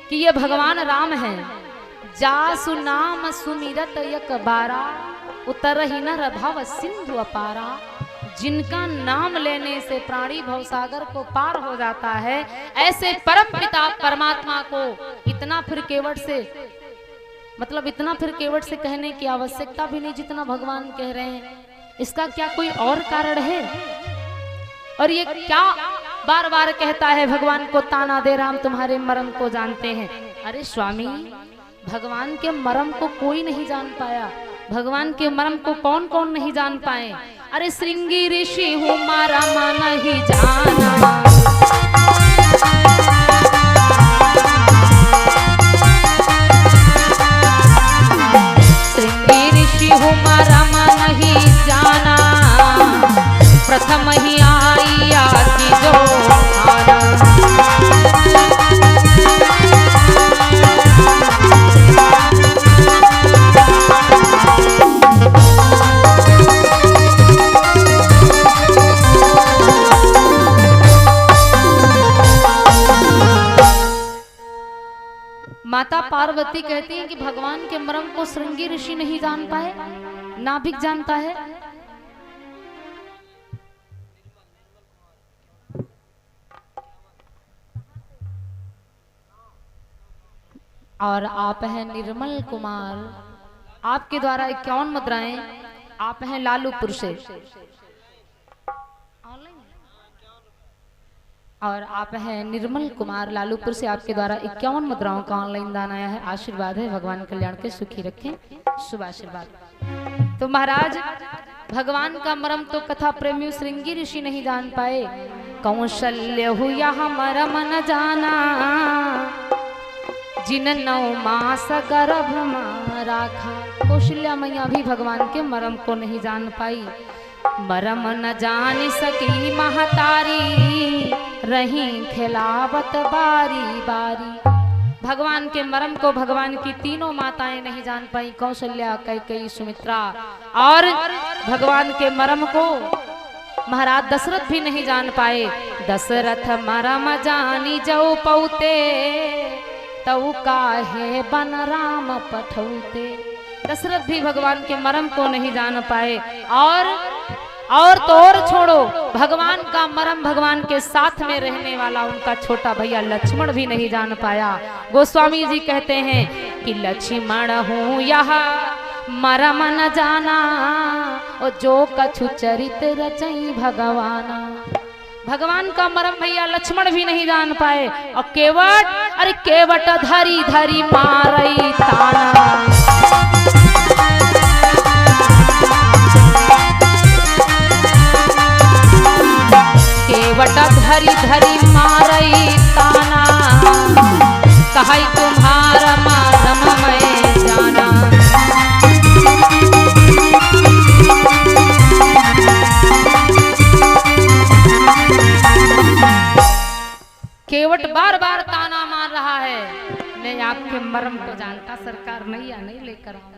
कि ये भगवान राम हैं। जासु नाम सुमिरत यक बारा, उतर ही नर भव सिंधु अपारा। जिनका नाम लेने से प्राणी भवसागर को पार हो जाता है, ऐसे परम पिता परमात्मा को इतना फिर केवट से, मतलब इतना फिर केवट से कहने की आवश्यकता भी नहीं जितना भगवान कह रहे हैं। इसका क्या कोई और कारण है? और ये क्या बार बार कहता है भगवान को ताना दे, राम तुम्हारे मर्म को जानते हैं। अरे स्वामी, भगवान के मर्म को कोई नहीं जान पाया। भगवान के मर्म को कौन कौन नहीं जान पाए? अरे श्रृंगी ऋषि हूँ मारा मन ही जाना, श्रृंगी ऋषि हूँ मारा मन ही जाना। प्रथम ही आई आकी जो आना, माता पार्वती कहती हैं कि भगवान के मर्म को श्रृंगी ऋषि नहीं जान पाए, नाभिक जानता है। और आप हैं निर्मल कुमार, आपके द्वारा 51 मुद्राएं, आप हैं लालूपुर से, और आप हैं निर्मल कुमार लालूपुर से। आपके द्वारा 51 मुद्राओं का ऑनलाइन दान आया है। आशीर्वाद है, भगवान कल्याण के सुखी रखें, शुभ आशीर्वाद। तो महाराज, भगवान का मर्म तो कथा प्रेमी श्रृंगी ऋषि नहीं जान पाए। कौशल्य हुआ मर्म न जाना, जिन 9 मास गर्भ में राखा। कौशल्या मैया भी भगवान के मर्म को नहीं जान पाई। मर्म न जान सकी महतारी, रही खिलावत बारी बारी। भगवान के मर्म को भगवान की तीनों माताएं नहीं जान पाई, कौशल्या, कैकेयी, सुमित्रा। और भगवान के मर्म को महाराज दशरथ भी नहीं जान पाए। दशरथ मर्म जानी जऊ पौते, तऊ काहे बन राम पठौते। दशरथ भी भगवान के मर्म को नहीं जान पाए। और तो और छोड़ो, भगवान का मर्म भगवान के साथ में रहने वाला उनका छोटा भैया लक्ष्मण भी नहीं जान पाया। गोस्वामी जी कहते हैं कि लक्ष्मण हूँ यह मर्म न जाना, और जो कछु चरित रचई भगवाना। भगवान का मर्म भैया लक्ष्मण भी नहीं जान पाए। और केवट, अरे केवट धरी धरी मारई ताना, केवट धरी धरी मारई ताना। कहाई तुम्हारा मर्म मैं जाना, केवट बार बार ताना मार रहा है, मैं आपके मर्म को जानता सरकार, नैया नहीं लेकर आऊंगा।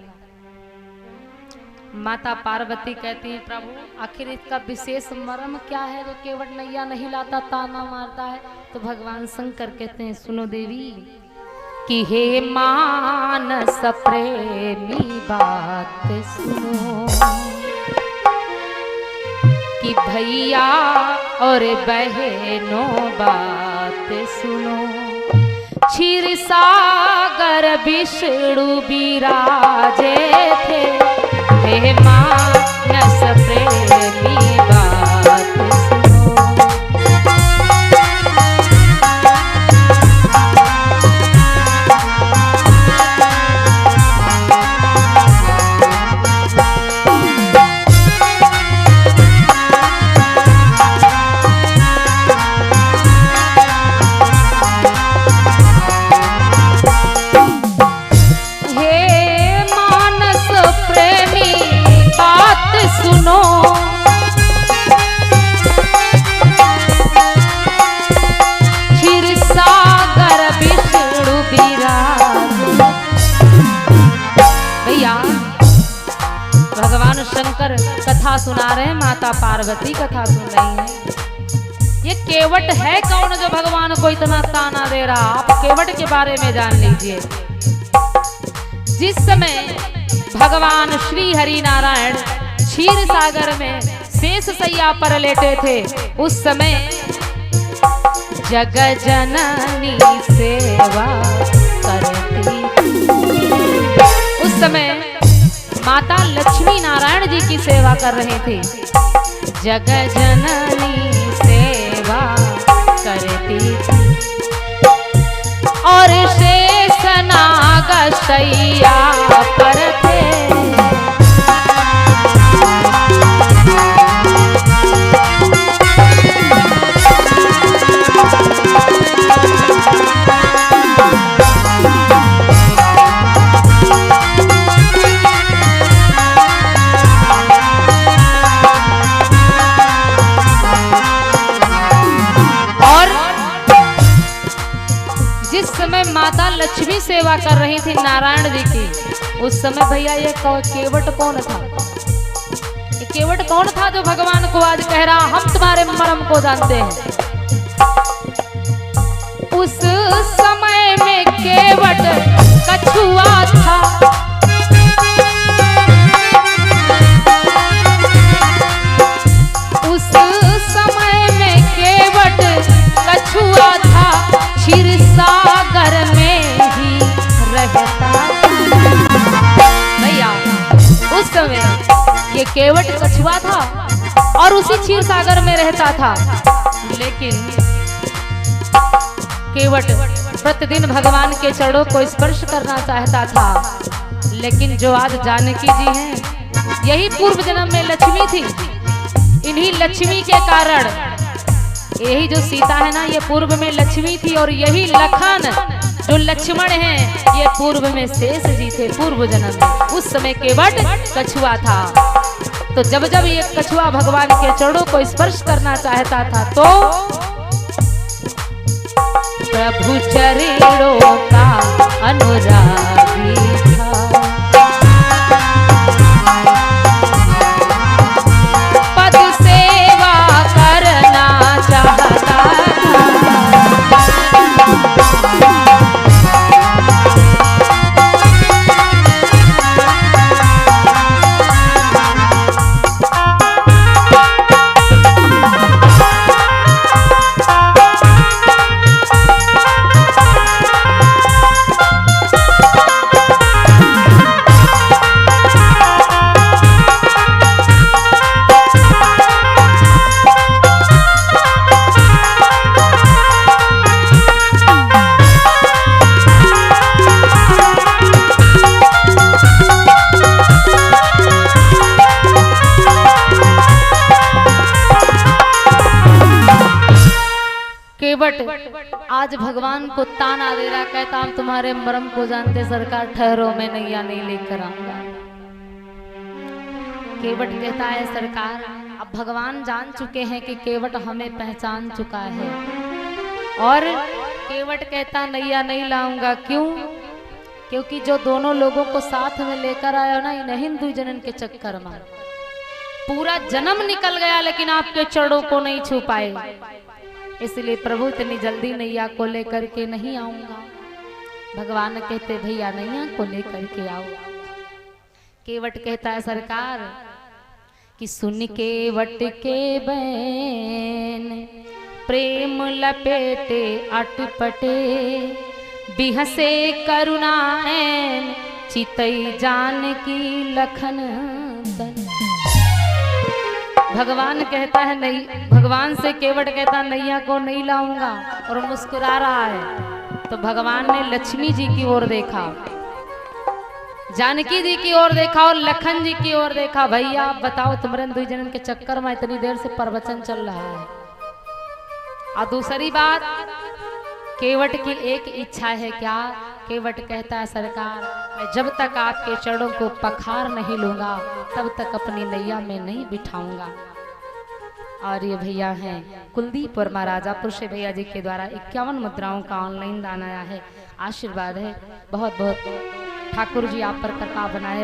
माता पार्वती कहती है, प्रभु आखिर इसका विशेष मर्म क्या है जो केवट नैया नहीं लाता, ताना मारता है? तो भगवान शंकर कहते हैं, सुनो देवी, कि हे मानस प्रेमी बात सुनो, कि भैया और बहनों बात सुनो। क्षीर सागर विष्णु विराजे थे, हे मानस प्रेमी बात सुनो। कथा सुना रहे हैं, माता पार्वती कथा सुन रही हैं। ये केवट है कौन जो भगवान को इतना ताना दे रहा? आप केवट के बारे में जान लीजिए। जिस समय भगवान श्री हरि नारायण क्षीर सागर में शेष सैया पर लेटे थे, उस समय जग जननी सेवा करती। उस समय माता लक्ष्मी नारायण जी की सेवा कर रहे थे। जग जननी सेवा करती और शेष नाग सैया पर थे। माता लक्ष्मी सेवा कर रही थी नारायण जी की, उस समय भैया ये केवट कौन था? ये केवट कौन था जो भगवान को आज कह रहा हम तुम्हारे मर्म को जानते हैं? उस समय में केवट कछुआ था। उस समय में केवट कछुआ था, क्षीर सागर में ही रहता। भैया उस समय ये केवट कछुआ था और उसी क्षीर सागर में रहता था। लेकिन केवट प्रतिदिन भगवान के चरणों को स्पर्श करना चाहता था। लेकिन जो आज जानकी जी हैं, यही पूर्व जन्म में लक्ष्मी थी। इन्हीं लक्ष्मी के कारण, यही जो सीता है ना, ये पूर्व में लक्ष्मी थी। और यही लखन जो लक्ष्मण हैं, ये पूर्व में शेष जी थे पूर्व जन्म में। उस समय केवट कछुआ था। तो जब जब ये कछुआ भगवान के चरणों को स्पर्श करना चाहता था, तो प्रभु चरणों का अनुरागी था। पद सेवा करना चाहता आज भगवान को ताना दे रहा, कहता हम तुम्हारे मर्म को जानते सरकार, ठहरो मैं नैया नहीं लेकर आऊंगा। केवट कहता है सरकार, अब भगवान जान चुके हैं कि केवट हमें पहचान चुका है। और केवट कहता नैया नहीं लाऊंगा। क्यों? क्योंकि जो दोनों लोगों को साथ में लेकर आया ना, इन हिंदू जनन के चक्कर में पूरा जन्म निकल गया, लेकिन आपके चरणों को नहीं छू पाए। इसलिए प्रभु इतनी जल्दी नैया को लेकर के नहीं आऊंगा। भगवान कहते भैया नैया को लेकर के आओ। केवट कहता है सरकार कि सुन केवट के बैन प्रेम लपेटे अटपटे, बिहसे करुणाएं चितई जानकी लखन तन। भगवान कहता है नहीं, भगवान से केवट कहता नैया को नहीं लाऊंगा और मुस्कुरा रहा है। तो भगवान ने लक्ष्मी जी की ओर देखा, जानकी जी की ओर देखा और लखन जी की ओर देखा। भैया आप बताओ, तुम्हारे दुई जनन के चक्कर में इतनी देर से प्रवचन चल रहा है। और दूसरी बात, केवट की एक इच्छा है क्या? केवट कहता है सरकार मैं जब तक आपके चरणों को पखार नहीं लूंगा तब तक अपनी नैया में नहीं बिठाऊंगा। और ये भैया हैं कुलदीप और महाराजापुर से भैया जी के द्वारा 51 मुद्राओं का ऑनलाइन दान आया है। आशीर्वाद है। बहुत बहुत ठाकुर जी आप पर कृपा बनाए।